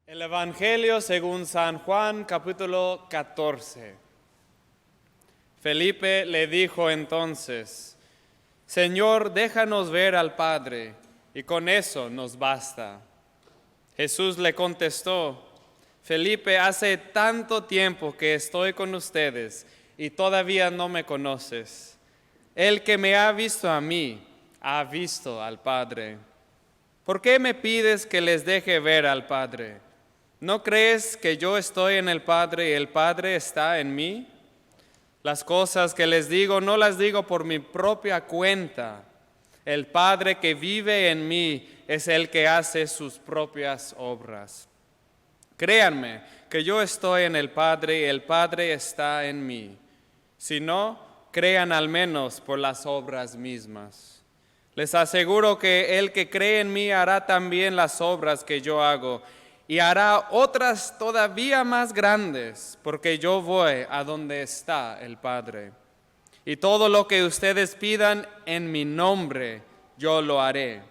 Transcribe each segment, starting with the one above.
El Evangelio según San Juan, capítulo 14. Felipe le dijo entonces: Señor, déjanos ver al Padre, y con eso nos basta. Jesús le contestó: Felipe, hace tanto tiempo que estoy con ustedes, y todavía no me conoces. El que me ha visto a mí, ha visto al Padre. ¿Por qué me pides que les deje ver al Padre? ¿No crees que yo estoy en el Padre y el Padre está en mí? Las cosas que les digo no las digo por mi propia cuenta. El Padre que vive en mí es el que hace sus propias obras. Créanme que yo estoy en el Padre y el Padre está en mí. Si no, crean al menos por las obras mismas. Les aseguro que el que cree en mí hará también las obras que yo hago, y hará otras todavía más grandes, porque yo voy a donde está el Padre. Y todo lo que ustedes pidan en mi nombre, yo lo haré,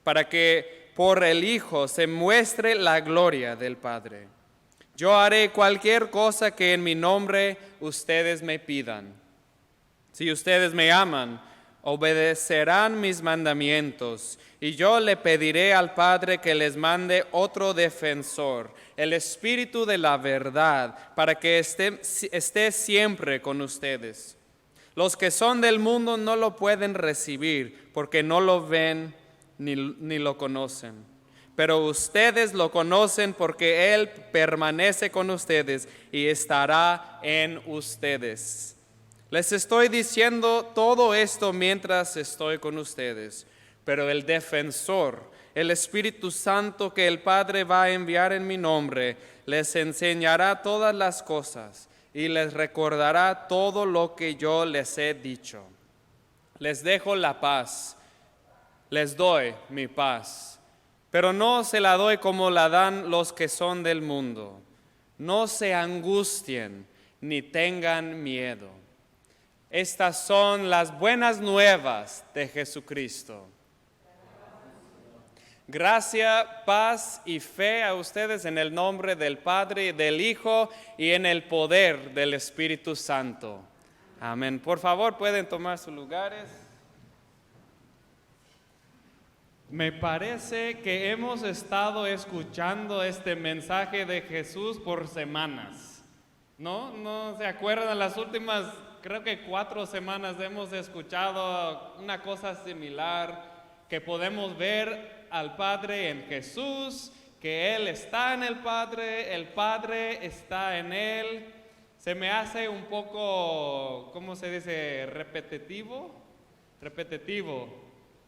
para que por el Hijo se muestre la gloria del Padre. Yo haré cualquier cosa que en mi nombre ustedes me pidan. Si ustedes me aman, obedecerán mis mandamientos, y yo le pediré al Padre que les mande otro defensor, el Espíritu de la verdad, para que esté siempre con ustedes. Los que son del mundo no lo pueden recibir, porque no lo ven ni lo conocen. Pero ustedes lo conocen porque Él permanece con ustedes y estará en ustedes. Les estoy diciendo todo esto mientras estoy con ustedes, pero el defensor, el Espíritu Santo que el Padre va a enviar en mi nombre, les enseñará todas las cosas y les recordará todo lo que yo les he dicho. Les dejo la paz, les doy mi paz, pero no se la doy como la dan los que son del mundo. No se angustien ni tengan miedo. Estas son las buenas nuevas de Jesucristo. Gracia, paz y fe a ustedes en el nombre del Padre, del Hijo y en el poder del Espíritu Santo. Amén. Por favor, pueden tomar sus lugares. Me parece que hemos estado escuchando este mensaje de Jesús por semanas. ¿No se acuerdan? Las últimas, creo que 4 semanas hemos escuchado una cosa similar, que podemos ver al Padre en Jesús, que Él está en el Padre está en Él. Se me hace un poco, ¿cómo se dice? Repetitivo,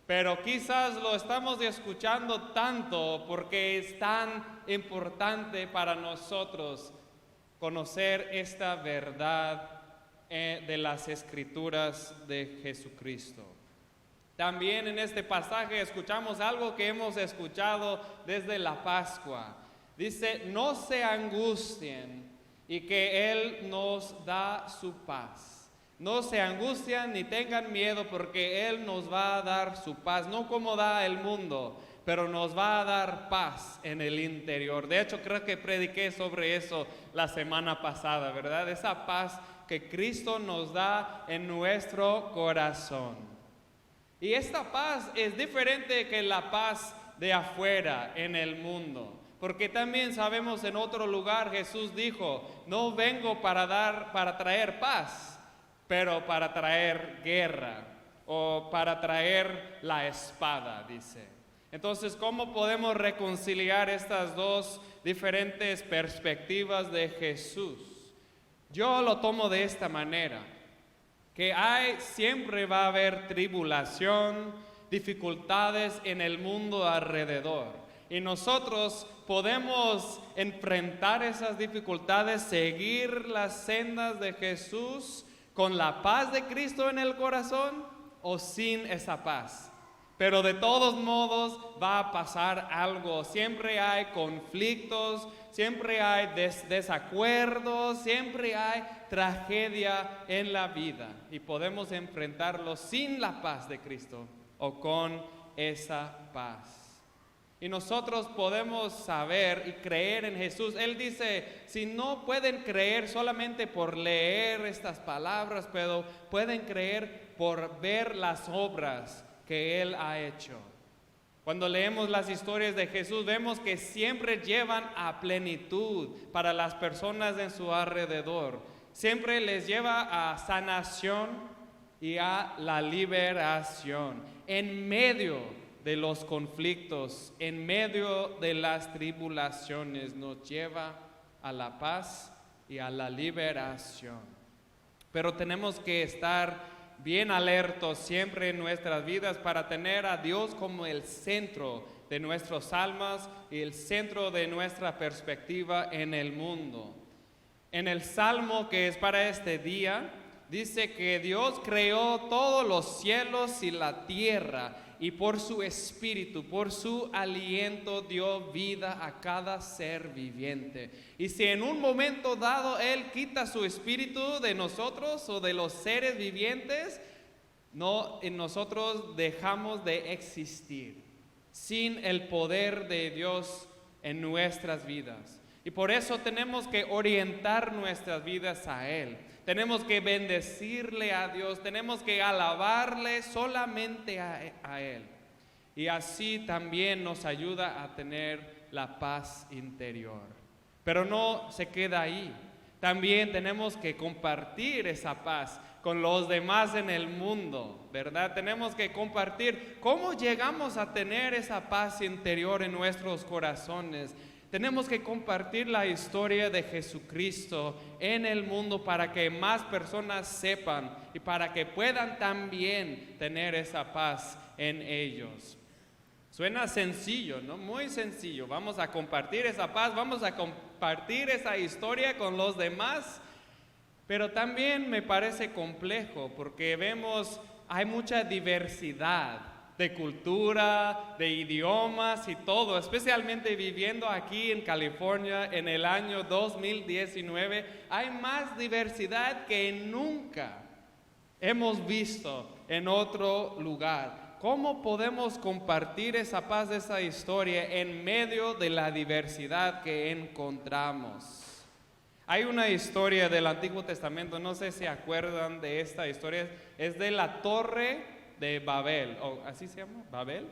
pero quizás lo estamos escuchando tanto porque es tan importante para nosotros conocer esta verdad de las Escrituras de Jesucristo. También en este pasaje escuchamos algo que hemos escuchado desde la Pascua. Dice: no se angustien, y que Él nos da su paz. No se angustien ni tengan miedo, porque Él nos va a dar su paz, no como da el mundo, pero nos va a dar paz en el interior. De hecho, creo que prediqué sobre eso la semana pasada, ¿verdad? Esa paz que Cristo nos da en nuestro corazón. Y esta paz es diferente que la paz de afuera en el mundo. Porque también sabemos, en otro lugar Jesús dijo: no vengo para traer paz, pero para traer guerra, o para traer la espada, dice. Entonces, ¿cómo podemos reconciliar estas dos diferentes perspectivas de Jesús? Yo lo tomo de esta manera: que siempre va a haber tribulación, dificultades en el mundo alrededor. Y nosotros podemos enfrentar esas dificultades, seguir las sendas de Jesús con la paz de Cristo en el corazón o sin esa paz. Pero de todos modos va a pasar algo. Siempre hay conflictos, siempre hay desacuerdos, siempre hay tragedia en la vida. Y podemos enfrentarlo sin la paz de Cristo o con esa paz. Y nosotros podemos saber y creer en Jesús. Él dice, si no pueden creer solamente por leer estas palabras, pero pueden creer por ver las obras que Él ha hecho. Cuando leemos las historias de Jesús, vemos que siempre llevan a plenitud para las personas en su alrededor. Siempre les lleva a sanación y a la liberación. En medio de los conflictos, en medio de las tribulaciones, nos lleva a la paz y a la liberación. Pero tenemos que estar bien alertos siempre en nuestras vidas para tener a Dios como el centro de nuestras almas y el centro de nuestra perspectiva en el mundo. En el Salmo que es para este día, dice que Dios creó todos los cielos y la tierra, y por su espíritu, por su aliento dio vida a cada ser viviente. Y si en un momento dado Él quita su espíritu de nosotros o de los seres vivientes, nosotros dejamos de existir sin el poder de Dios en nuestras vidas. Y por eso tenemos que orientar nuestras vidas a Él. Tenemos que bendecirle a Dios, tenemos que alabarle solamente a Él. Y así también nos ayuda a tener la paz interior. Pero no se queda ahí. También tenemos que compartir esa paz con los demás en el mundo, ¿verdad? Tenemos que compartir cómo llegamos a tener esa paz interior en nuestros corazones. Tenemos que compartir la historia de Jesucristo en el mundo para que más personas sepan y para que puedan también tener esa paz en ellos. Suena sencillo, ¿no? Muy sencillo. Vamos a compartir esa paz, vamos a compartir esa historia con los demás, pero también me parece complejo porque vemos, hay mucha diversidad de cultura, de idiomas y todo, especialmente viviendo aquí en California en el año 2019, hay más diversidad que nunca hemos visto en otro lugar. ¿Cómo podemos compartir esa paz, esa historia en medio de la diversidad que encontramos? Hay una historia del Antiguo Testamento, no sé si se acuerdan de esta historia, es de la Torre de Babel, o así se llama, Babel,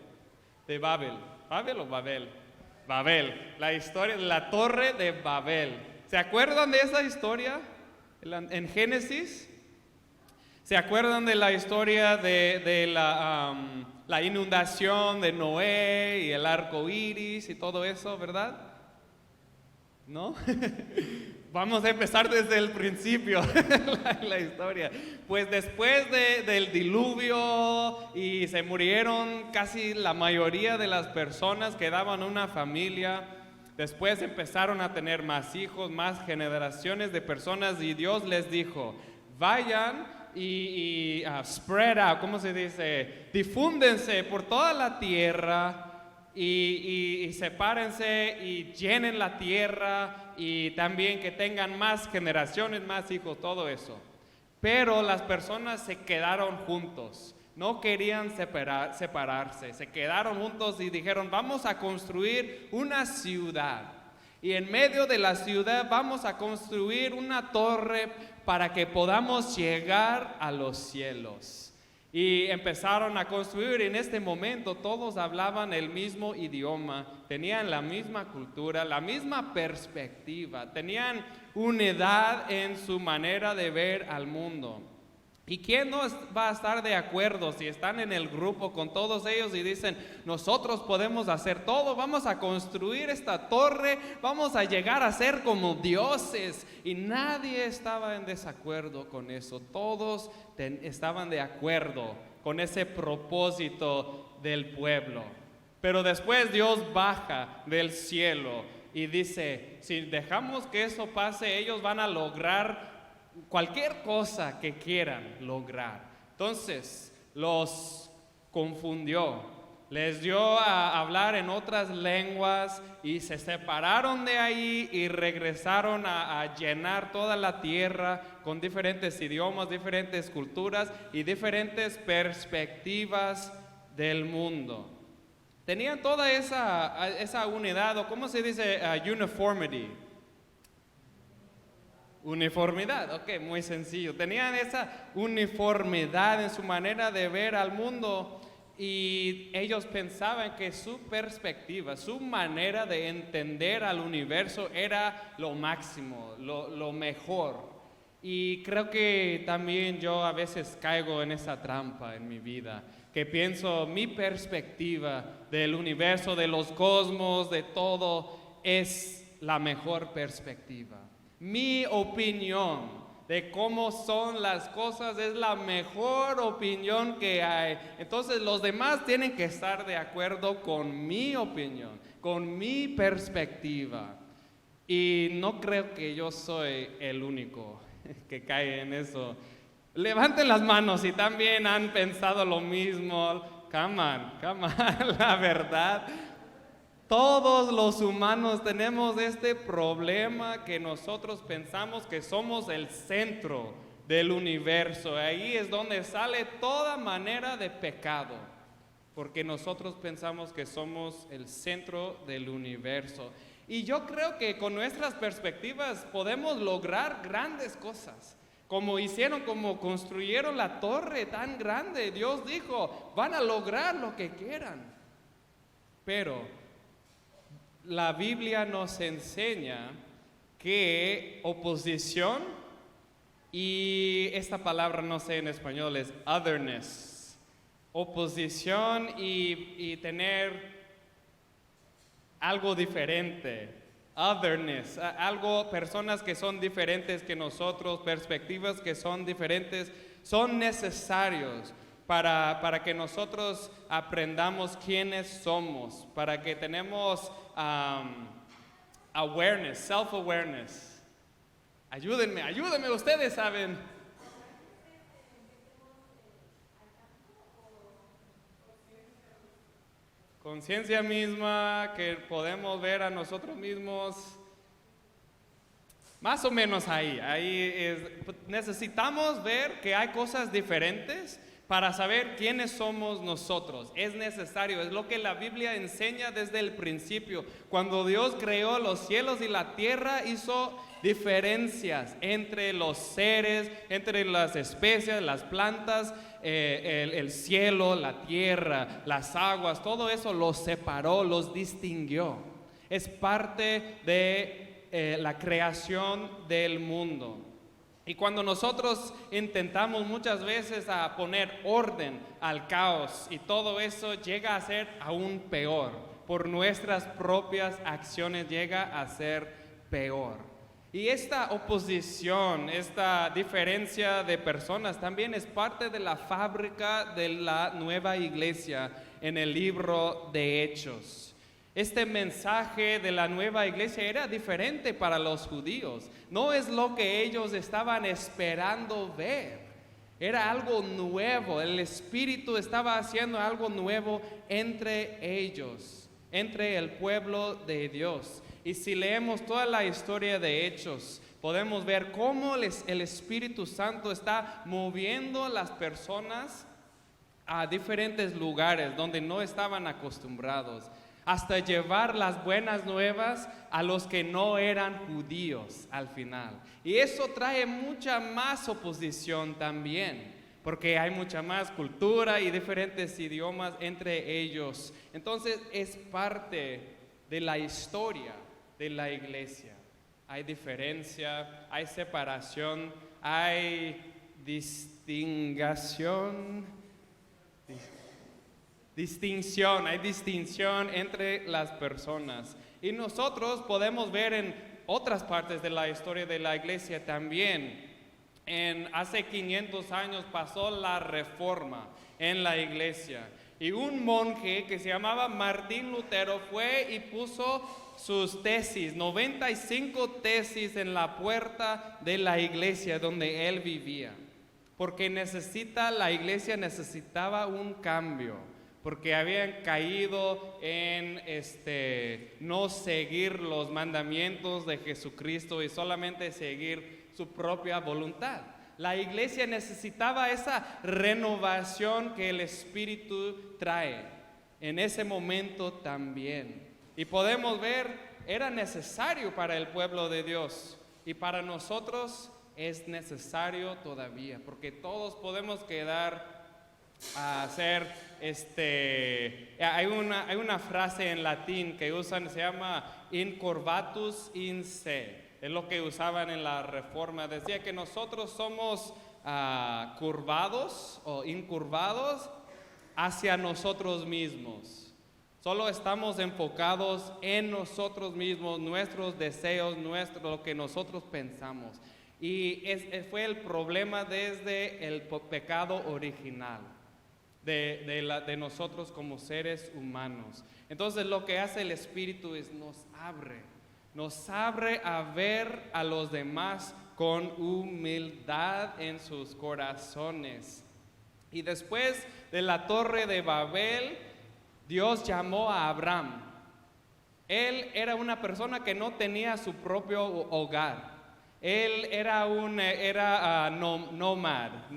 de Babel, Babel o Babel, Babel, la historia de la Torre de Babel. ¿Se acuerdan de esa historia en Génesis? ¿Se acuerdan de la historia de la inundación de Noé y el arco iris y todo eso, verdad? ¿No? Vamos a empezar desde el principio la historia. Pues después del diluvio y se murieron casi la mayoría de las personas, quedaban una familia. Después empezaron a tener más hijos, más generaciones de personas y Dios les dijo, vayan y spread out, ¿cómo se dice? Difúndense por toda la tierra. Y sepárense y llenen la tierra y también que tengan más generaciones, más hijos, todo eso. Pero las personas se quedaron juntos, no querían separarse, se quedaron juntos y dijeron, vamos a construir una ciudad. Y en medio de la ciudad vamos a construir una torre para que podamos llegar a los cielos. Y empezaron a construir. En este momento todos hablaban el mismo idioma, tenían la misma cultura, la misma perspectiva, tenían unidad en su manera de ver al mundo. ¿Y quién no va a estar de acuerdo si están en el grupo con todos ellos y dicen, nosotros podemos hacer todo, vamos a construir esta torre, vamos a llegar a ser como dioses? Y nadie estaba en desacuerdo con eso, todos estaban de acuerdo con ese propósito del pueblo. Pero después Dios baja del cielo y dice, si dejamos que eso pase, ellos van a lograr cualquier cosa que quieran lograr. Entonces los confundió, les dio a hablar en otras lenguas y se separaron de ahí y regresaron a llenar toda la tierra con diferentes idiomas, diferentes culturas y diferentes perspectivas del mundo. tenían toda esa unidad, o ¿cómo se dice? Uniformity. Uniformidad, ok, muy sencillo. Tenían esa uniformidad en su manera de ver al mundo y ellos pensaban que su perspectiva, su manera de entender al universo era lo máximo, lo mejor. Y creo que también yo a veces caigo en esa trampa en mi vida, que pienso mi perspectiva del universo, de los cosmos, de todo, es la mejor perspectiva. Mi opinión de cómo son las cosas es la mejor opinión que hay. Entonces los demás tienen que estar de acuerdo con mi opinión, con mi perspectiva. Y no creo que yo soy el único que cae en eso. Levanten las manos si también han pensado lo mismo. Come on, la verdad. Todos los humanos tenemos este problema que nosotros pensamos que somos el centro del universo. Ahí es donde sale toda manera de pecado, porque nosotros pensamos que somos el centro del universo. Y yo creo que con nuestras perspectivas podemos lograr grandes cosas. Como construyeron la torre tan grande, Dios dijo, van a lograr lo que quieran. Pero la Biblia nos enseña que oposición, y esta palabra no sé en español, es otherness. Oposición y tener algo diferente. Otherness, personas que son diferentes que nosotros, perspectivas que son diferentes, son necesarios para que nosotros aprendamos quiénes somos, para que tenemos awareness, self-awareness. Ayúdenme, ustedes saben. Conciencia misma, que podemos ver a nosotros mismos. Más o menos necesitamos ver que hay cosas diferentes para saber quiénes somos nosotros. Es necesario, es lo que la Biblia enseña desde el principio. Cuando Dios creó los cielos y la tierra, hizo diferencias entre los seres, entre las especies, las plantas, el cielo, la tierra, las aguas, todo eso los separó, los distinguió. Es parte de la creación del mundo. Y cuando nosotros intentamos muchas veces a poner orden al caos, y todo eso llega a ser aún peor, por nuestras propias acciones llega a ser peor. Y esta oposición, esta diferencia de personas también es parte de la fábrica de la nueva iglesia en el libro de Hechos. Este mensaje de la nueva iglesia era diferente para los judíos. No es lo que ellos estaban esperando ver. Era algo nuevo. El Espíritu estaba haciendo algo nuevo entre ellos, entre el pueblo de Dios. Y si leemos toda la historia de Hechos, podemos ver cómo el Espíritu Santo está moviendo a las personas a diferentes lugares donde no estaban acostumbrados, hasta llevar las buenas nuevas a los que no eran judíos al final. Y eso trae mucha más oposición también, porque hay mucha más cultura y diferentes idiomas entre ellos. Entonces es parte de la historia de la iglesia. Hay diferencia, hay separación, hay hay distinción entre las personas. Y nosotros podemos ver en otras partes de la historia de la iglesia también. Hace 500 años pasó la Reforma en la iglesia. Y un monje que se llamaba Martín Lutero fue y puso sus tesis, 95 tesis en la puerta de la iglesia donde él vivía. Porque la iglesia necesitaba un cambio. Porque habían caído en no seguir los mandamientos de Jesucristo y solamente seguir su propia voluntad. La iglesia necesitaba esa renovación que el Espíritu trae. en ese momento también. Y podemos ver, era necesario para el pueblo de Dios y para nosotros es necesario todavía, porque todos podemos quedar a hacer, hay una frase en latín que usan, se llama incurvatus in se, es lo que usaban en la Reforma, decía que nosotros somos curvados o incurvados hacia nosotros mismos. Solo estamos enfocados en nosotros mismos, nuestros deseos, lo que nosotros pensamos. Y fue el problema desde el pecado original de nosotros como seres humanos. Entonces lo que hace el Espíritu es nos abre a ver a los demás con humildad en sus corazones. Y después de la Torre de Babel, Dios llamó a Abraham. Él era una persona que no tenía su propio hogar. Él era nómada,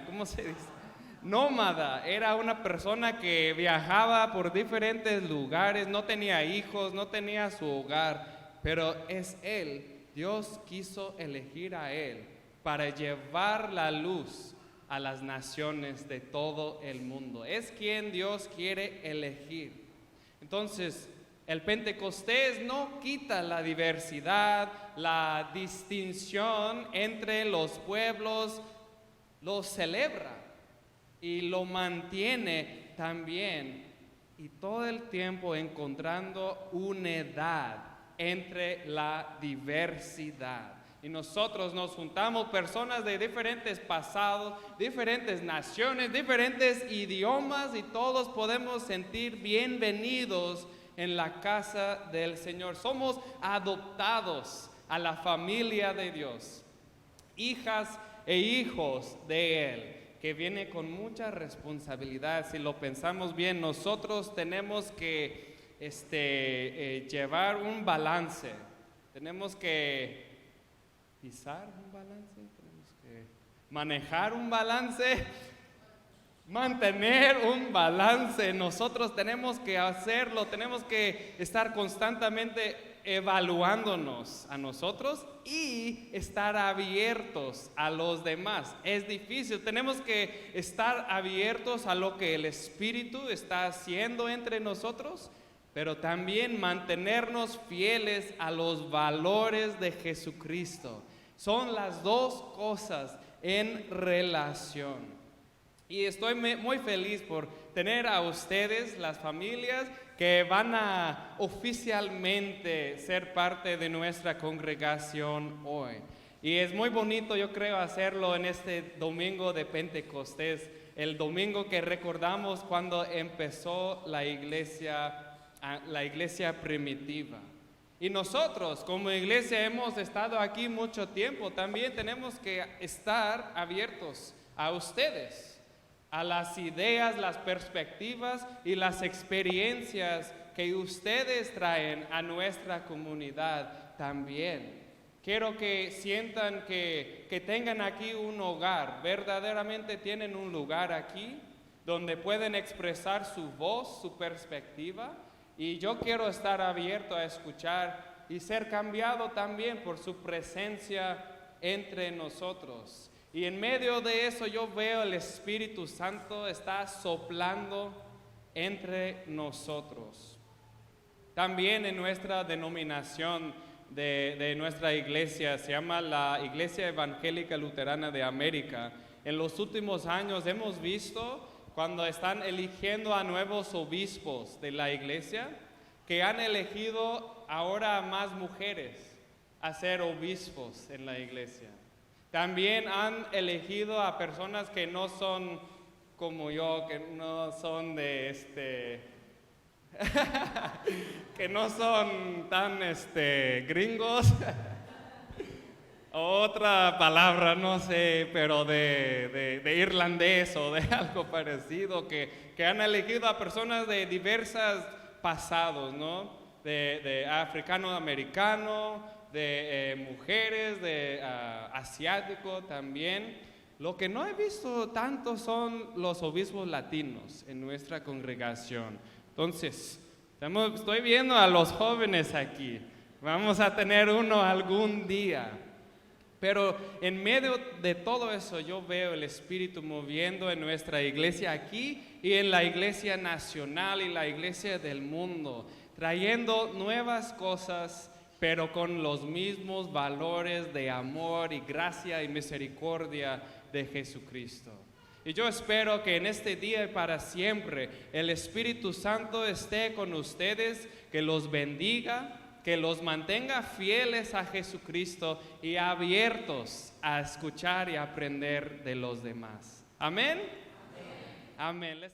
¿cómo se dice? Nómada, era una persona que viajaba por diferentes lugares, no tenía hijos, no tenía su hogar, pero es él, Dios quiso elegir a él para llevar la luz a las naciones de todo el mundo. Es quien Dios quiere elegir. Entonces, el Pentecostés no quita la diversidad, la distinción entre los pueblos, lo celebra y lo mantiene también, y todo el tiempo encontrando unidad entre la diversidad. Y nosotros nos juntamos personas de diferentes pasados, diferentes naciones, diferentes idiomas, y todos podemos sentir bienvenidos en la casa del Señor. Somos adoptados a la familia de Dios, hijas e hijos de Él, que viene con mucha responsabilidad. Si lo pensamos bien, nosotros tenemos que llevar un balance, tenemos que pisar un balance, tenemos que manejar un balance, mantener un balance. Nosotros tenemos que hacerlo, tenemos que estar constantemente evaluándonos a nosotros y estar abiertos a los demás. Es difícil, tenemos que estar abiertos a lo que el Espíritu está haciendo entre nosotros, pero también mantenernos fieles a los valores de Jesucristo. Son las dos cosas en relación. Y estoy muy feliz por tener a ustedes, las familias, que van a oficialmente ser parte de nuestra congregación hoy. Y es muy bonito, yo creo, hacerlo en este domingo de Pentecostés, el domingo que recordamos cuando empezó la iglesia primitiva. Y nosotros como iglesia hemos estado aquí mucho tiempo, también tenemos que estar abiertos a ustedes, a las ideas, las perspectivas y las experiencias que ustedes traen a nuestra comunidad también. Quiero que sientan que tengan aquí un hogar, verdaderamente tienen un lugar aquí donde pueden expresar su voz, su perspectiva. Y yo quiero estar abierto a escuchar y ser cambiado también por su presencia entre nosotros. Y en medio de eso yo veo el Espíritu Santo está soplando entre nosotros. También en nuestra denominación de nuestra iglesia, se llama la Iglesia Evangélica Luterana de América. En los últimos años hemos visto, cuando están eligiendo a nuevos obispos de la iglesia, que han elegido ahora a más mujeres a ser obispos en la iglesia. También han elegido a personas que no son como yo, que no son que no son tan gringos. Otra palabra, no sé, pero de irlandés o de algo parecido, que han elegido a personas de diversos pasados, ¿no? De africano-americano, de mujeres, de asiático también. Lo que no he visto tanto son los obispos latinos en nuestra congregación. Entonces, estoy viendo a los jóvenes aquí. Vamos a tener uno algún día. Pero en medio de todo eso yo veo el Espíritu moviendo en nuestra iglesia aquí y en la iglesia nacional y la iglesia del mundo, trayendo nuevas cosas, pero con los mismos valores de amor y gracia y misericordia de Jesucristo. Y yo espero que en este día y para siempre el Espíritu Santo esté con ustedes, que los bendiga, que los mantenga fieles a Jesucristo y abiertos a escuchar y aprender de los demás. Amén. Amén. Amén.